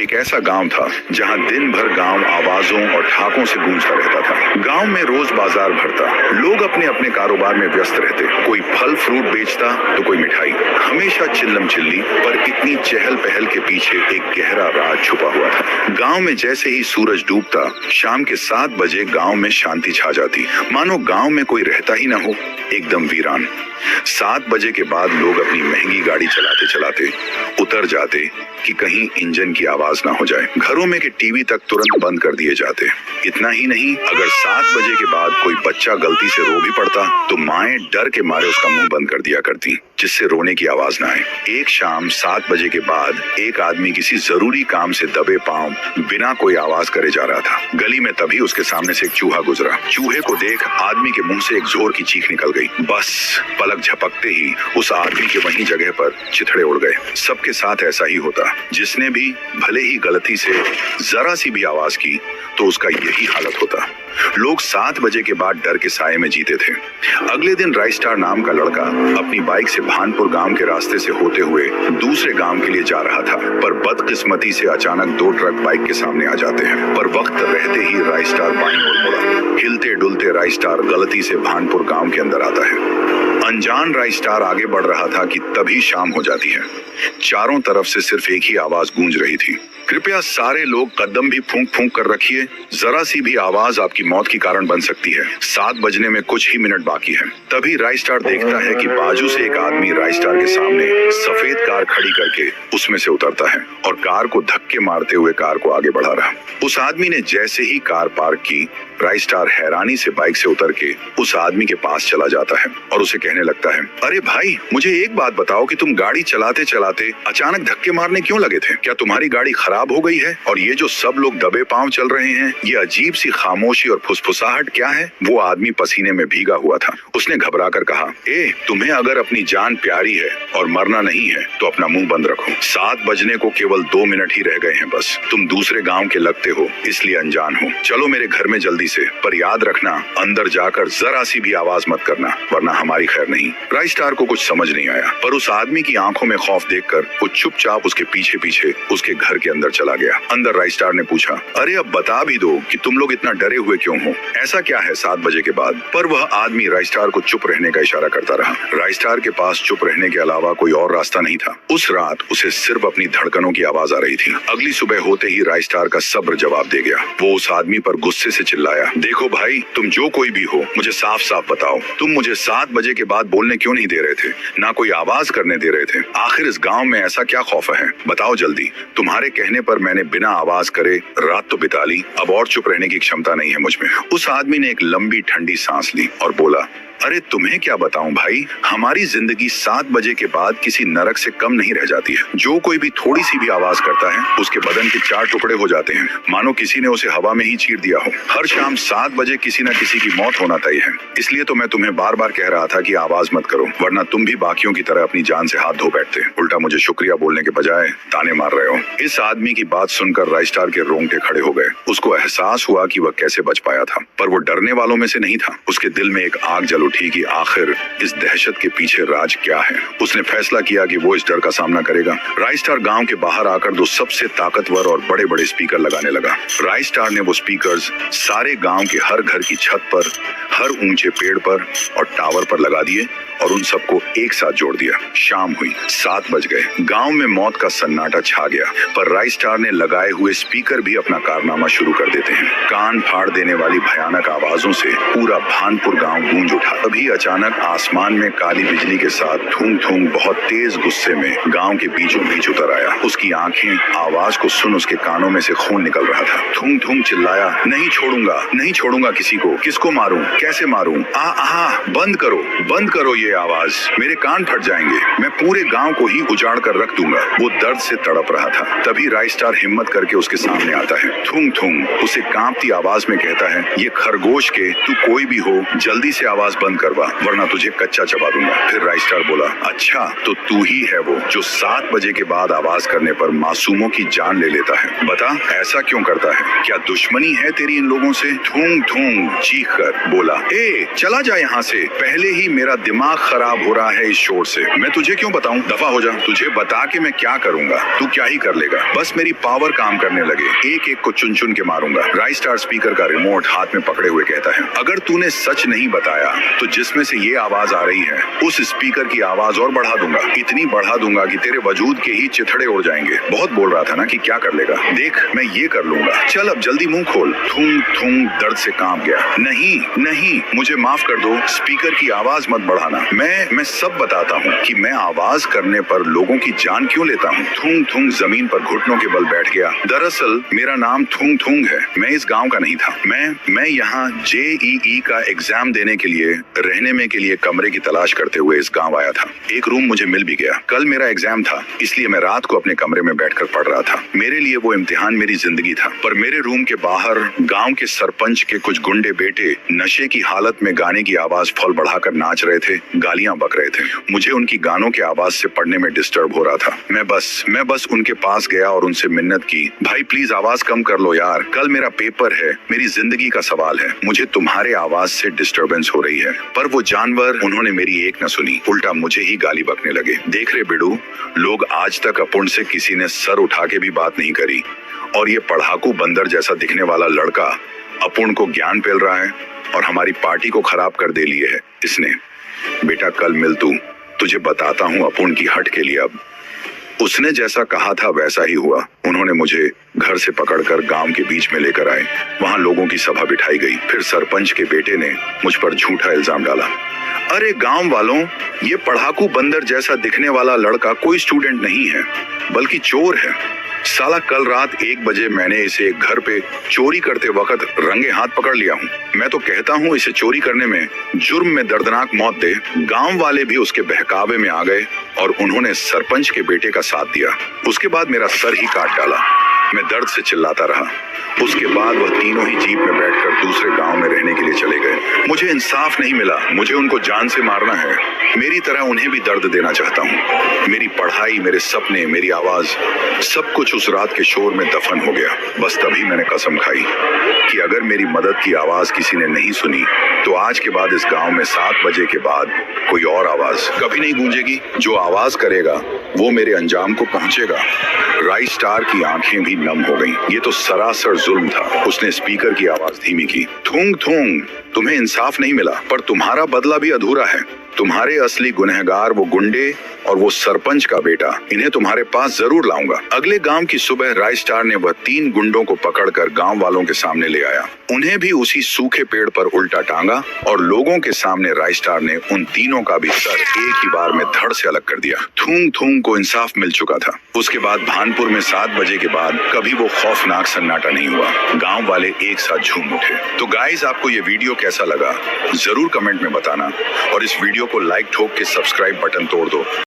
एक ऐसा गांव था जहां दिन भर गांव आवाजों और ठहाकों से गूंजता रहता था। गांव में रोज बाजार भरता, लोग अपने अपने कारोबार में व्यस्त रहते। कोई फल फ्रूट बेचता तो कोई मिठाई। हमेशा चिल्लम चिल्ली, पर इतनी चहल पहल के पीछे एक गहरा राज छुपा हुआ था। गांव में जैसे ही सूरज डूबता, शाम के 7 बजे गांव में शांति छा जाती, मानो गांव में कोई रहता ही ना हो, एकदम वीरान। 7 बजे के बाद लोग अपनी महंगी गाड़ी चलाते चलाते उतर जाते कि कहीं इंजन की आवाज ना हो जाए। घरों में के टीवी तक तुरंत बंद कर दिए जाते। इतना ही नहीं, अगर 7 बजे के बाद कोई बच्चा गलती से रो भी पड़ता तो माएं डर के मारे उसका मुंह बंद कर दिया करती, जिससे रोने की आवाज ना आए। एक शाम 7 बजे के बाद एक आदमी किसी जरूरी काम से दबे पांव बिना कोई आवाज करे जा रहा था। गली में तभी उसके सामने से एक चूहा गुजरा। चूहे को देख आदमी के मुंह से एक जोर की चीख निकल गई। बस पलक झपकते ही उस आदमी के वहीं जगह पर चिथड़े उड़ गए। सबके साथ ऐसा ही होता। जिसने भी भले ही गलती से जरा सी भी आवाज की तो उसका यही हालत होता। लोग 7 बजे के बाद डर के साए में जीते थे। अगले दिन राइस्टार नाम का लड़का अपनी बाइक से भानपुर गांव के रास्ते से होते हुए दूसरे गांव के लिए जा रहा था, पर बदकिस्मती से अचानक 2 ट्रक बाइक के सामने आ जाते हैं। पर वक्त रहते ही राइस्टार बाईं ओर मुड़ा। हिलते डुलते राइस्टार गलती से भानपुर गांव के अंदर आता है। अनजान राइस्टार आगे बढ़ रहा था कि तभी शाम हो जाती है। चारों तरफ से सिर्फ एक ही आवाज गूंज रही थी, कृपया सारे लोग कदम भी फूंक फूंक कर रखिए, जरा सी भी आवाज आपकी मौत की कारण बन सकती है। 7 बजने में कुछ ही मिनट बाकी है। तभी राइस्टार देखता है कि बाजू से एक आदमी राइस्टार के सामने सफेद कार खड़ी करके उसमें से उतरता है और कार को धक्के मारते हुए कार को आगे बढ़ा रहा। उस आदमी ने जैसे ही कार पार्क की, राइस्टार हैरानी से बाइक से उतर के उस आदमी के पास चला जाता है और उसे कहने लगता है, अरे भाई, मुझे एक बात बताओ कि तुम गाड़ी चलाते चलाते अचानक धक्के मारने क्यों लगे थे? क्या तुम्हारी गाड़ी खराब हो गई है? और ये जो सब लोग दबे पांव चल रहे हैं, ये अजीब सी खामोशी और फुसफुसाहट क्या है? वो आदमी पसीने में भीगा हुआ था। उसने घबरा कर कहा, तुम्हें अगर अपनी जान प्यारी है और मरना नहीं है तो अपना मुंह बंद रखो। 7 बजने को केवल 2 मिनट ही रह गए हैं बस। तुम दूसरे गांव के लगते हो, इसलिए अनजान हो। चलो मेरे घर में जल्दी से, पर याद रखना अंदर जाकर जरा सी भी आवाज मत करना, वरना हमारी खैर नहीं। राइस्टार को कुछ समझ नहीं आया, पर उस आदमी की आंखों में खौफ देखकर वो चुपचाप उसके पीछे पीछे उसके घर के अंदर चला गया। अंदर राइस्टार ने पूछा, अरे अब बता भी दो कि तुम लोग इतना डरे हुए क्यों हो? ऐसा क्या है 7 बजे के बाद? पर वह आदमी राइस्टार को चुप रहने का इशारा करता रहा। राइस्टार के पास चुप रहने के अलावा कोई और रास्ता नहीं था। उस रात उसे सिर्फ अपनी धड़कनों की आवाज आ रही थी। अगली सुबह होते ही राइस्टार का सब्र जवाब दे गया। वो उस आदमी पर गुस्से से चिल्लाया, देखो भाई, तुम जो कोई भी हो, मुझे साफ साफ बताओ, तुम मुझे 7 बजे के बाद बोलने क्यों नहीं दे रहे थे? ना कोई आवाज करने दे रहे थे? आखिर इस गांव में ऐसा क्या खौफ है? बताओ जल्दी। तुम्हारे कहने पर मैंने बिना आवाज करे रात तो बिता ली, अब और चुप रहने की क्षमता नहीं है मुझ में। उस आदमी ने एक लंबी ठंडी सांस ली और बोला, अरे तुम्हें क्या बताऊं भाई, हमारी जिंदगी 7 बजे के बाद किसी नरक से कम नहीं रह जाती है। जो कोई भी थोड़ी सी भी आवाज करता है, उसके बदन के 4 टुकड़े हो जाते हैं, मानो किसी ने उसे हवा में ही चीर दिया हो। हर शाम 7 बजे किसी न किसी की मौत होना तय है। इसलिए तो मैं तुम्हें बार बार कह रहा था कि आवाज मत करो, वरना तुम भी बाकियों की तरह अपनी जान से हाथ धो बैठते। उल्टा मुझे शुक्रिया बोलने के बजाय ताने मार रहे हो। इस आदमी की बात सुनकर राइस्टार के रोंगटे खड़े हो गए। उसको एहसास हुआ कि वह कैसे बच पाया था, पर वो डरने वालों में से नहीं था। उसके दिल में एक आग जल उठी कि आखिर इस दहशत के पीछे राज क्या है। उसने फैसला किया कि वो इस डर का सामना करेगा। राइस्टार गांव के बाहर आकर 2 सबसे ताकतवर और बड़े बड़े स्पीकर लगाने लगा। राइस्टार ने वो स्पीकर्स सारे गांव के हर घर की छत पर, हर ऊंचे पेड़ पर और टावर पर लगा दिए और उन सबको एक साथ जोड़ दिया। शाम हुई, 7 बज गए। गांव में मौत का सन्नाटा छा गया, पर राइस्टार ने लगाए हुए स्पीकर भी अपना कारनामा शुरू कर देते हैं। कान फाड़ देने वाली भयानक आवाजों से पूरा भानपुर गांव गूंज उठा। तभी अचानक आसमान में काली बिजली के साथ थूम थूम बहुत तेज गुस्से में गांव के बीचों बीच उतर आया। उसकी आंखें आवाज को सुन उसके कानों में से खून निकल रहा था। थूम थूम चिल्लाया, नहीं छोड़ूंगा, नहीं छोड़ूंगा किसी को। किसको मारूं, कैसे मारूं? बंद करो ये आवाज, मेरे कान फट जाएंगे। मैं पूरे गांव को ही उजाड़ कर रख दूंगा। वो दर्द से तड़प रहा था। तभी राइस्टार हिम्मत करके उसके सामने आता है। थूम थूम उसे कांपती आवाज में कहता है, ये खरगोश के, तू कोई भी हो, जल्दी से आवाज बंद बंद करवा वरना तुझे कच्चा चबा दूंगा। फिर राइस्टार बोला, अच्छा तो तू ही है वो जो 7 बजे के बाद आवाज करने पर मासूमों की जान ले लेता है। बता ऐसा क्यों करता है? क्या दुश्मनी है तेरी इन लोगों से? थूंग थूंग चीख कर बोला, ए चला जा यहाँ से, पहले ही मेरा दिमाग खराब हो रहा है इस शोर से। मैं तुझे क्यों बताऊं? दफा हो जा। तुझे बता के मैं क्या करूंगा? तू क्या ही कर लेगा? बस मेरी पावर काम करने लगे, एक एक को चुन चुन के मारूंगा। राइस्टार स्पीकर का रिमोट हाथ में पकड़े हुए कहता है, अगर तूने सच नहीं बताया तो जिसमें से ये आवाज आ रही है उस स्पीकर की आवाज और बढ़ा दूंगा, इतनी बढ़ा दूंगा कि तेरे वजूद के ही चिथड़े उड़ जाएंगे। बहुत बोल रहा था ना कि क्या कर लेगा, देख मैं ये कर लूंगा, चल अब जल्दी मुंह खोल। थूंग थूंग दर्द से कांप गया। नहीं नहीं मुझे माफ कर दो, स्पीकर की आवाज मत बढ़ाना। मैं सब बताता हूँ कि मैं आवाज करने पर लोगों की जान क्यों लेता हूँ। थूंग थूंग जमीन पर घुटनों के बल बैठ गया। दरअसल मेरा नाम थूंग थूंग है, मैं इस गांव का नहीं था। मैं यहाँ JEE का एग्जाम देने के लिए रहने में के लिए कमरे की तलाश करते हुए इस गांव आया था। एक रूम मुझे मिल भी गया। कल मेरा एग्जाम था, इसलिए मैं रात को अपने कमरे में बैठकर पढ़ रहा था। मेरे लिए वो इम्तिहान मेरी जिंदगी था। पर मेरे रूम के बाहर गांव के सरपंच के कुछ गुंडे बेटे नशे की हालत में गाने की आवाज फौल बढ़ाकर नाच रहे थे, गालियां बक रहे थे। मुझे उनकी गानों की आवाज से पढ़ने में डिस्टर्ब हो रहा था। मैं बस उनके पास गया और उनसे मिन्नत की, भाई प्लीज आवाज कम कर लो यार, कल मेरा पेपर है, मेरी जिंदगी का सवाल है, मुझे तुम्हारे आवाज से डिस्टर्बेंस हो रही है। पर वो जानवर, उन्होंने मेरी एक न सुनी, उल्टा मुझे ही गाली बकने लगे। देख रहे बिडू, लोग आज तक अपुन से किसी ने सर उठा के भी बात नहीं करी, और ये पढ़ाकू बंदर जैसा दिखने वाला लड़का अपुन को ज्ञान पेल रहा है और हमारी पार्टी को खराब कर दे लिए है इसने। बेटा कल मिल तू, तुझे बताता हूँ अपुन की हट के लिए। अब उसने जैसा कहा था वैसा ही हुआ। उन्होंने मुझे घर से पकड़कर गांव के बीच में लेकर आए। वहां लोगों की सभा बिठाई गई। फिर सरपंच के बेटे ने मुझ पर झूठा इल्जाम डाला। अरे गांव वालों, ये पढ़ाकू बंदर जैसा दिखने वाला लड़का कोई स्टूडेंट नहीं है, बल्कि चोर है। साला कल रात 1 बजे मैंने इसे एक घर पे चोरी करते वक्त रंगे हाथ पकड़ लिया हूँ। मैं तो कहता हूँ इसे चोरी करने में, जुर्म में दर्दनाक मौत दे। गांव वाले भी उसके बहकावे में आ गए और उन्होंने सरपंच के बेटे का साथ दिया। उसके बाद मेरा सर ही काट डाला। मैं दर्द से चिल्लाता रहा। उसके बाद वह तीनों ही जीप में बैठकर दूसरे गांव में रहने के लिए चले गए। मुझे इंसाफ नहीं मिला, मुझे उनको जान से मारना है। मेरी तरह उन्हें भी दर्द देना चाहता हूँ। मेरी पढ़ाई, मेरे सपने, मेरी आवाज, सब कुछ उस रात के शोर में दफन हो गया। बस तभी मैंने कसम खाई कि अगर मेरी मदद की आवाज किसी ने नहीं सुनी तो आज के बाद इस गांव में 7 बजे के बाद कोई और आवाज कभी नहीं गूंजेगी। जो आवाज करेगा वो मेरे अंजाम को पहुंचेगा। राइस्टार की आंखें भी नम हो गईं। ये तो सरासर जुल्म था। उसने स्पीकर की आवाज धीमी की। थूंग थूंग, तुम्हें इंसाफ नहीं मिला, पर तुम्हारा बदला भी अधूरा है। तुम्हारे असली गुनहगार वो गुंडे और वो सरपंच का बेटा, इन्हें तुम्हारे पास जरूर लाऊंगा। अगले गांव की सुबह राइस्टार ने वह 3 गुंडों को पकड़कर गांव वालों के सामने ले आया। उन्हें भी उसी सूखे पेड़ पर उल्टा टांगा और लोगों के सामने राइस्टार ने उन तीनों का भी सर एक ही बार में धड़ से अलग कर दिया। थूंग थूंग को इंसाफ मिल चुका था। उसके बाद भानपुर में 7 बजे के बाद कभी वो खौफनाक सन्नाटा नहीं हुआ। गांव वाले एक साथ झूम उठे। तो गाइस, आपको ये वीडियो कैसा लगा जरूर कमेंट में बताना और इस वीडियो को लाइक ठोक के सब्सक्राइब बटन तोड़ दो।